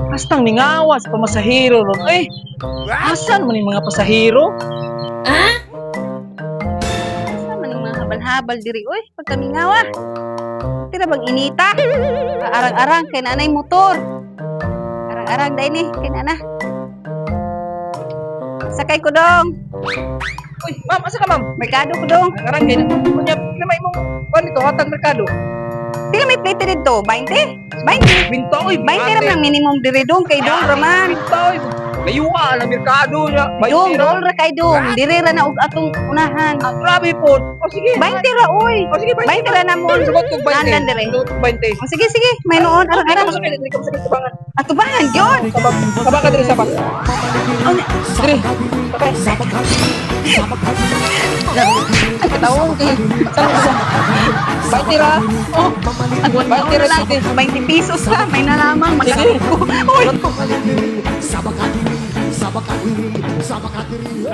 Hastang ningawa sa pamasahiro ron. Eh, asan man yung mga pasahiro? Asa man yung mga habal-habal diri oy pagkamingawa. Tira bang inita? Arang-arang kay nanay motor. Arang-arang dai ni kay nana. Sakay ko dong. Uy, ma'am, asa ka ma'am? Merkado ko dong. Karang gaya na. Kunya, pinamay mong panito, hatang merkado. Tira may plate dito, 20? 20? Binta, uy, 20 ram lang minimum diri dong kay dong raman. Binta, uy. Layuan ang merkado niya. Dong, 20 dol ra kay dong. Diri ra na og atong unahan. Ah, grabe po. O sige. 20 ra oy. O sige, 20 ra na mo. Sugot kong 20. Nandan diri. Sugot kong 20. Oh, sige sige, may noon arang-arang. Hindi ka masakit tabangan. Atubangan gyud. Sabak ka diri, sabak. Diri. Ay katawong kay. Baitira. Oh, Agwan Ba't ko tira lang. sige? 20 pesos ka, may nalamang. Sige. Uy! Sabakadiri, sabakadiri, sabakadiri.